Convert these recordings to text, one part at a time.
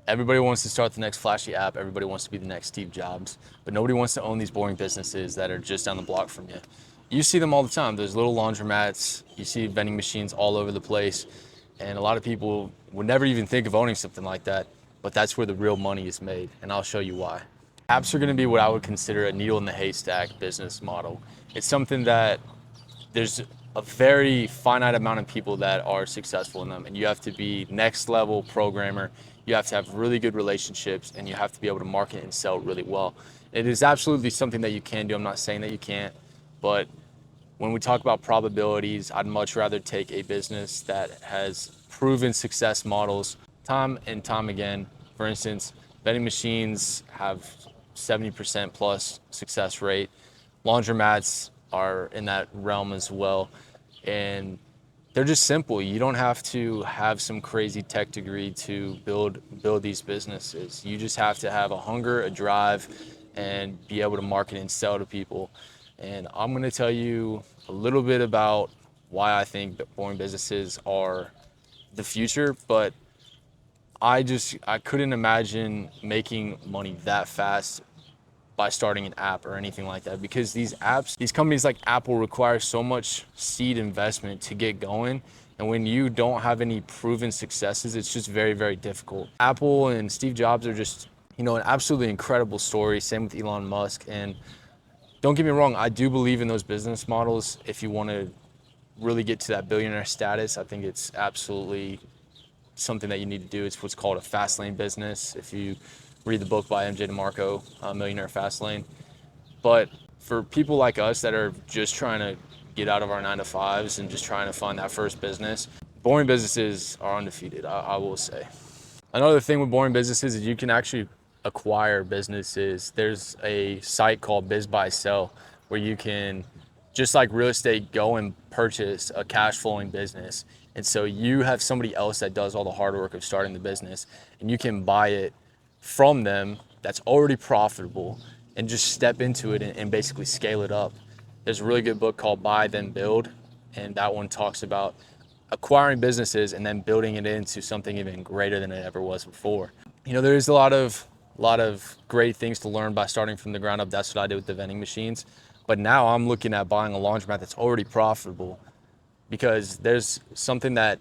Everybody wants to start the next flashy app. Everybody wants to be the next Steve Jobs, but nobody wants to own these boring businesses that are just down the block from you. You see them all the time. There's little laundromats. You see vending machines all over the place. And a lot of people would never even think of owning something like that, but that's where the real money is made. And I'll show you why. Apps are going to be what I would consider a needle in the haystack business model. It's something that there's a very finite amount of people that are successful in them, and you have to be next level programmer. You have to have really good relationships, and you have to be able to market and sell really well. It is absolutely something that you can do. I'm not saying that you can't, but when we talk about probabilities, I'd much rather take a business that has proven success models time and time again. For instance, vending machines have 70% plus success rate. Laundromats are in that realm as well. And they're just simple. You don't have to have some crazy tech degree to build these businesses. You just have to have a hunger, a drive, and be able to market and sell to people. And I'm going to tell you a little bit about why I think that boring businesses are the future, but I couldn't imagine making money that fast by starting an app or anything like that, because these apps, these companies like Apple require so much seed investment to get going. And when you don't have any proven successes, it's just very, very difficult. Apple and Steve Jobs are just, an absolutely incredible story. Same with Elon Musk. And don't get me wrong, I do believe in those business models. If you want to really get to that billionaire status, I think it's absolutely something that you need to do. It's what's called a fast lane business. If you read the book by MJ DeMarco, Millionaire Fastlane. But for people like us that are just trying to get out of our 9-to-5s and just trying to find that first business, boring businesses are undefeated, I will say. Another thing with boring businesses is you can actually acquire businesses. There's a site called Biz Buy Sell where you can, just like real estate, go and purchase a cash flowing business. And so you have somebody else that does all the hard work of starting the business, and you can buy it from them that's already profitable and just step into it and basically scale it up. There's a really good book called Buy Then Build, and that one talks about acquiring businesses and then building it into something even greater than it ever was before. There's a lot of great things to learn by starting from the ground up. That's what I did with the vending machines. But now I'm looking at buying a laundromat that's already profitable, because there's something that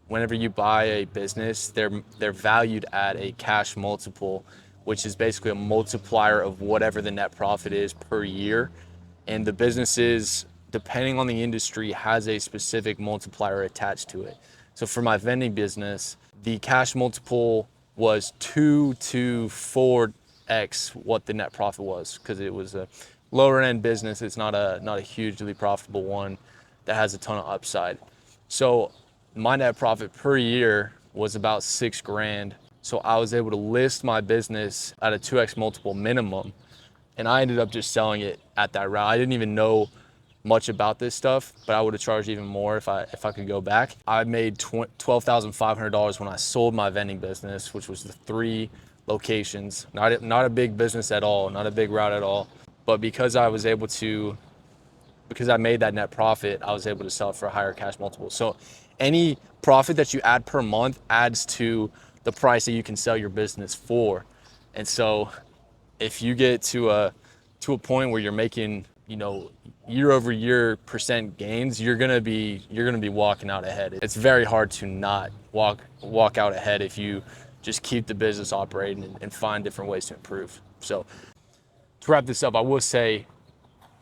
whenever you buy a business, they're valued at a cash multiple, which is basically a multiplier of whatever the net profit is per year. And the businesses, depending on the industry, has a specific multiplier attached to it. So for my vending business, the cash multiple was 2 to 4x what the net profit was, because it was a lower end business. It's not a hugely profitable one that has a ton of upside. So my net profit per year was about $6,000. So I was able to list my business at a 2x multiple minimum, and I ended up just selling it at that route. I didn't even know much about this stuff, but I would have charged even more if I could go back. I made $12,500 when I sold my vending business, which was the 3 locations. Not a big business at all, not a big route at all. But because I made that net profit, I was able to sell it for a higher cash multiple. So any profit that you add per month adds to the price that you can sell your business for. And so if you get to a point where you're making, year over year percent gains, you're gonna be walking out ahead. It's very hard to not walk out ahead if you just keep the business operating and find different ways to improve. So to wrap this up, I will say,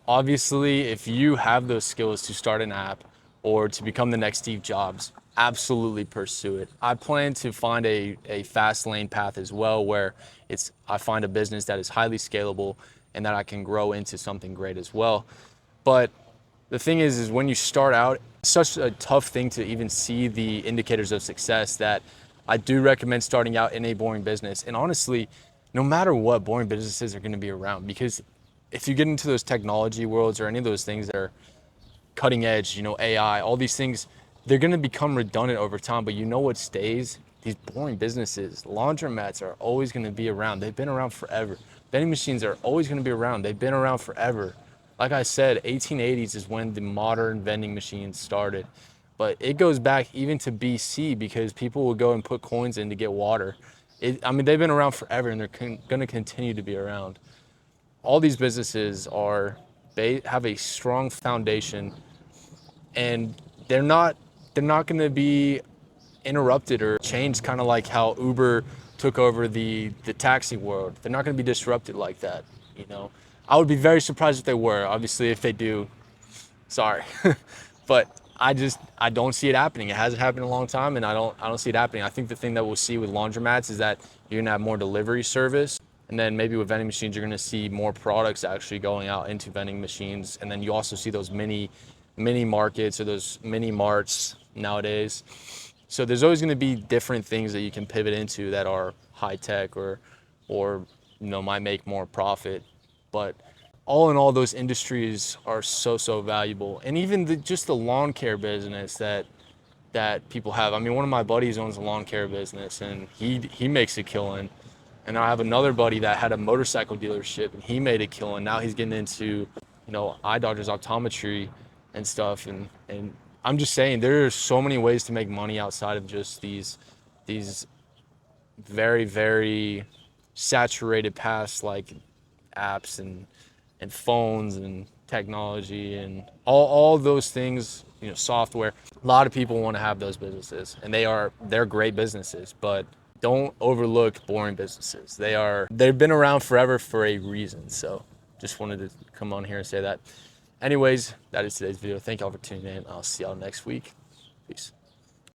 obviously, if you have those skills to start an app or to become the next Steve Jobs, absolutely pursue it. I plan to find a fast lane path as well, where I find a business that is highly scalable and that I can grow into something great as well. But the thing is when you start out, it's such a tough thing to even see the indicators of success, that I do recommend starting out in a boring business. And honestly, no matter what, boring businesses are going to be around, because if you get into those technology worlds or any of those things that are cutting edge, AI, all these things, they're going to become redundant over time. But what stays? These boring businesses. Laundromats are always going to be around. They've been around forever. Vending machines are always going to be around. They've been around forever. Like I said, 1880s is when the modern vending machines started. But it goes back even to BC, because people would go and put coins in to get water. I mean, they've been around forever, and they're going to continue to be around. All these businesses have a strong foundation, and they're not going to be interrupted or changed, kind of like how Uber took over the taxi world. They're not going to be disrupted like that, you know. I would be very surprised if they were. Obviously, if they do, sorry. But I don't see it happening. It hasn't happened in a long time, and I don't see it happening. I think the thing that we'll see with laundromats is that you're gonna have more delivery service, and then maybe with vending machines you're gonna see more products actually going out into vending machines, and then you also see those mini markets or those mini marts nowadays. So there's always gonna be different things that you can pivot into that are high tech or might make more profit, but all in all, those industries are so valuable. And even just the lawn care business that people have. I mean, one of my buddies owns a lawn care business, and he makes a killing. And I have another buddy that had a motorcycle dealership, and he made a killing. Now he's getting into, eye doctors, optometry, and stuff. And I'm just saying, there are so many ways to make money outside of just these very saturated past, like apps and phones and technology and all those things, software. A lot of people want to have those businesses, and they're great businesses, but don't overlook boring businesses. They've been around forever for a reason. So just wanted to come on here and say that. Anyways, that is today's video. Thank y'all for tuning in. I'll see y'all next week. Peace.